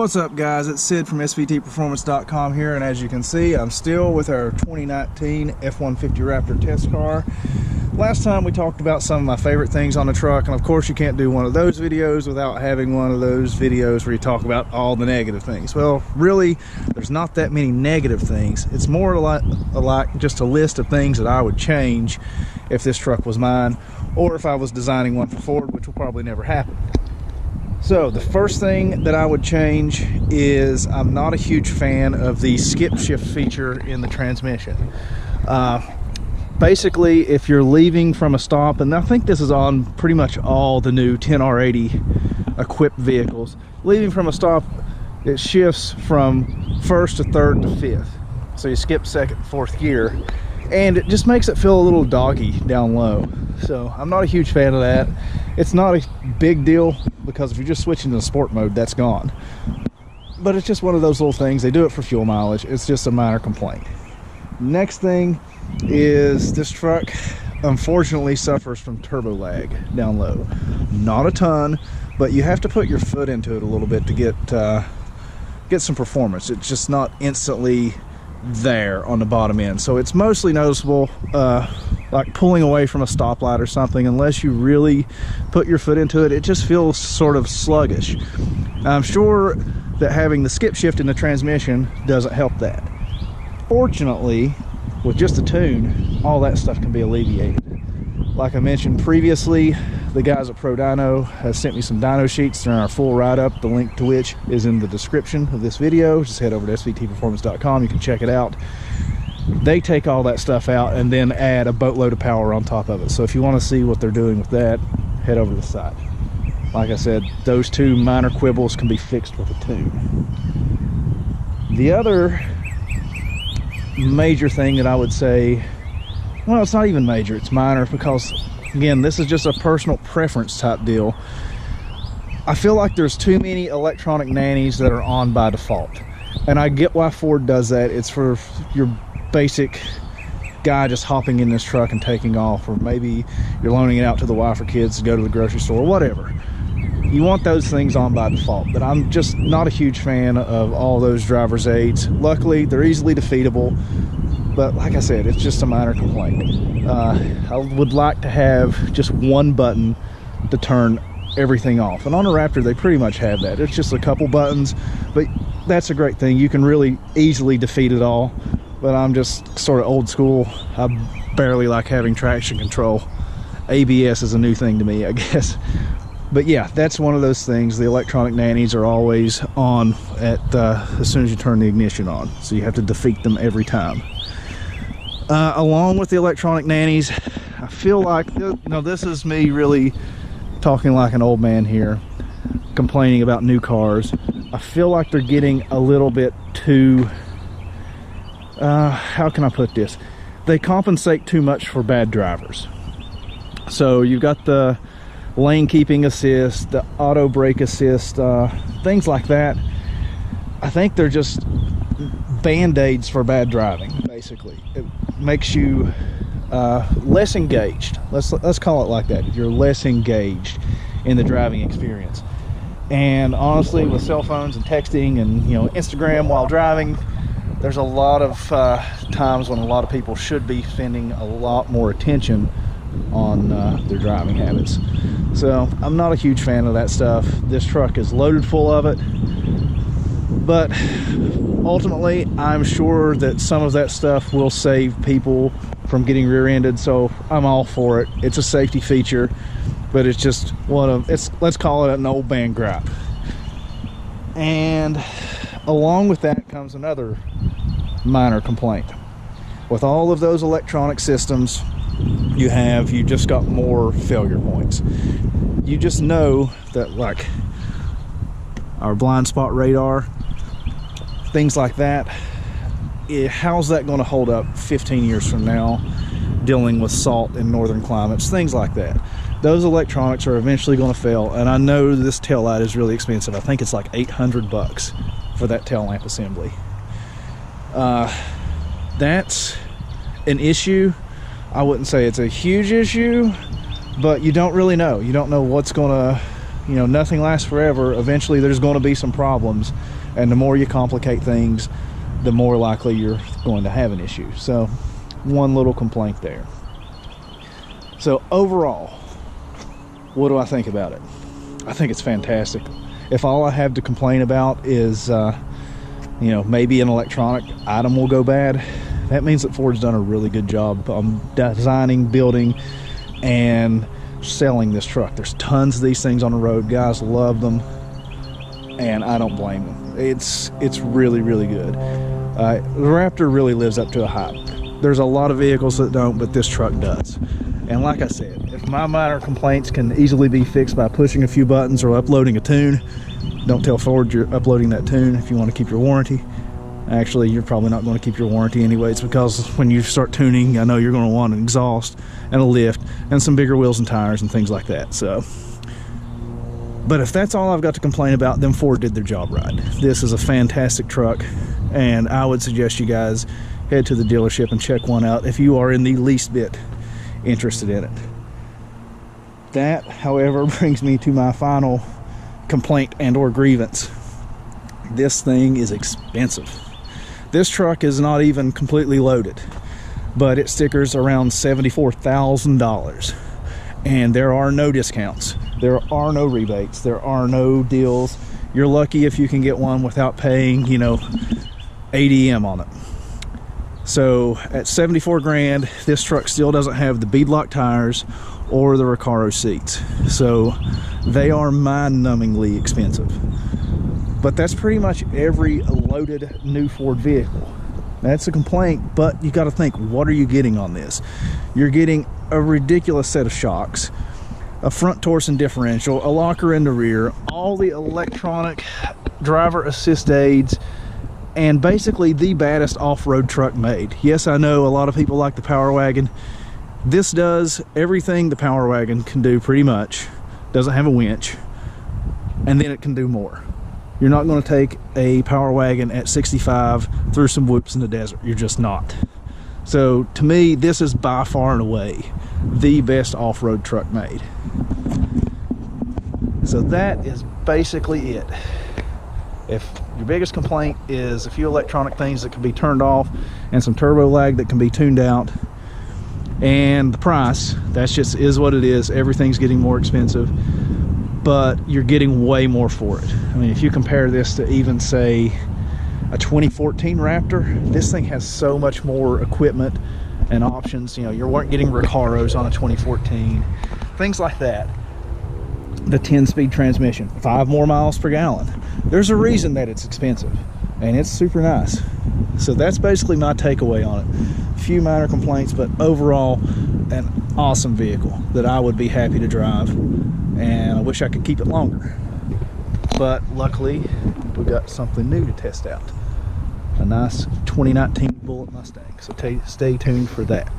What's up, guys? It's Sid from svtperformance.com here, and as you can see, I'm still with our 2019 F-150 Raptor test car. Last time we talked about some of my favorite things on the truck, and of course you can't do one of those videos without having one of those videos where you talk about all the negative things. Well, really, there's not that many negative things. It's more like just a list of things that I would change if this truck was mine, or if I was designing one for Ford, which will probably never happen. So the first thing that I would change is I'm not a huge fan of the skip shift feature in the transmission. Basically, if you're leaving from a stop, and I think this is on pretty much all the new 10R80 equipped vehicles, leaving from a stop, it shifts from first to third to fifth. So you skip second, fourth gear, and it just makes it feel a little doggy down low. So I'm not a huge fan of that. It's not a big deal, because if you're just switching to sport mode, that's gone. But it's just one of those little things. They do it for fuel mileage. It's just a minor complaint. Next thing is this truck unfortunately suffers from turbo lag down low. Not a ton, but you have to put your foot into it a little bit to get some performance. It's just not instantly there on the bottom end. So it's mostly noticeable like pulling away from a stoplight or something. Unless you really put your foot into it, it just feels sort of sluggish. I'm sure that having the skip shift in the transmission doesn't help that. Fortunately, with just a tune, all that stuff can be alleviated. Like I mentioned previously, the guys at Pro Dyno have sent me some dyno sheets. They're in our full write-up, the link to which is in the description of this video. Just head over to svtperformance.com, you can check it out. They take all that stuff out and then add a boatload of power on top of it. So if you want to see what they're doing with that, head over to the site. Like I said, those two minor quibbles can be fixed with a tune. The other major thing that I would say, well, it's not even major, it's minor, because again, this is just a personal preference type deal. I feel like there's too many electronic nannies that are on by default, and I get why Ford does that. It's for your basic guy just hopping in this truck and taking off, or maybe you're loaning it out to the wife or kids to go to the grocery store or whatever. You want those things on by default, but I'm just not a huge fan of all those driver's aids. Luckily, they're easily defeatable, but like I said, it's just a minor complaint. I would like to have just one button to turn everything off, and on a Raptor they pretty much have that. It's just a couple buttons, but that's a great thing. You can really easily defeat it all, but I'm just sort of old school. I barely like having traction control. ABS is a new thing to me, I guess. But yeah, that's one of those things. The electronic nannies are always on at as soon as you turn the ignition on, so you have to defeat them every time. Along with the electronic nannies, I feel like, this is me really talking like an old man here, complaining about new cars. I feel like they're getting a little bit too, how can I put this? They compensate too much for bad drivers. So you've got the lane keeping assist, the auto brake assist, things like that. I think they're just band-aids for bad driving, basically. It makes you less engaged. Let's call it like that. You're less engaged in the driving experience. And honestly, with cell phones and texting and Instagram while driving, there's a lot of times when a lot of people should be spending a lot more attention on their driving habits. So I'm not a huge fan of that stuff. This truck is loaded full of it, but ultimately I'm sure that some of that stuff will save people from getting rear-ended, so I'm all for it. It's a safety feature, but it's just let's call it an old man gripe. And along with that comes another minor complaint. With all of those electronic systems you just got more failure points. You just know that, like our blind spot radar, things like that, how's that going to hold up 15 years from now dealing with salt in northern climates, things like that. Those electronics are eventually going to fail, and I know this tail light is really expensive. I think it's like $800 for that tail lamp assembly. That's an issue. I wouldn't say it's a huge issue, but you don't really know. You don't know what's going to You know, nothing lasts forever. Eventually there's going to be some problems, and the more you complicate things, the more likely you're going to have an issue. So one little complaint there. So overall, what do I think about it? I think it's fantastic. If all I have to complain about is you know, maybe an electronic item will go bad, that means that Ford's done a really good job on designing, building, and selling this truck. There's tons of these things on the road. Guys love them, and I don't blame them. It's really, really good. The Raptor really lives up to a hype. There's a lot of vehicles that don't, but this truck does. And like I said, if my minor complaints can easily be fixed by pushing a few buttons or uploading a tune, don't tell Ford you're uploading that tune if you want to keep your warranty. Actually, you're probably not going to keep your warranty anyways, because when you start tuning, I know you're going to want an exhaust and a lift and some bigger wheels and tires and things like that. So, but if that's all I've got to complain about, then Ford did their job right. This is a fantastic truck, and I would suggest you guys head to the dealership and check one out if you are in the least bit interested in it. That, however, brings me to my final complaint and or grievance. This thing is expensive. This truck is not even completely loaded, but it stickers around $74,000, and there are no discounts, there are no rebates, there are no deals. You're lucky if you can get one without paying, you know, ADM on it. So at 74 grand, this truck still doesn't have the beadlock tires or the Recaro seats, so they are mind-numbingly expensive. But that's pretty much every loaded new Ford vehicle. That's a complaint, but you got to think, what are you getting on this? You're getting a ridiculous set of shocks, a front Torsen differential, a locker in the rear, all the electronic driver assist aids, and basically the baddest off-road truck made. Yes, I know a lot of people like the Power Wagon. This does everything the Power Wagon can do pretty much. Doesn't have a winch, and then it can do more. You're not going to take a Power Wagon at 65 through some whoops in the desert. You're just not. So to me, this is by far and away the best off-road truck made. So that is basically it. If your biggest complaint is a few electronic things that can be turned off and some turbo lag that can be tuned out, and the price, that's just is what it is. Everything's getting more expensive, but you're getting way more for it. I mean, if you compare this to even, say, a 2014 Raptor, this thing has so much more equipment and options. You know, you weren't getting Recaros on a 2014, things like that. The 10-speed transmission, 5 more miles per gallon. There's a reason that it's expensive, and it's super nice. So that's basically my takeaway on it. A few minor complaints, but overall, an awesome vehicle that I would be happy to drive, and I wish I could keep it longer. But luckily, we got something new to test out. A nice 2019 Bullitt Mustang, so stay tuned for that.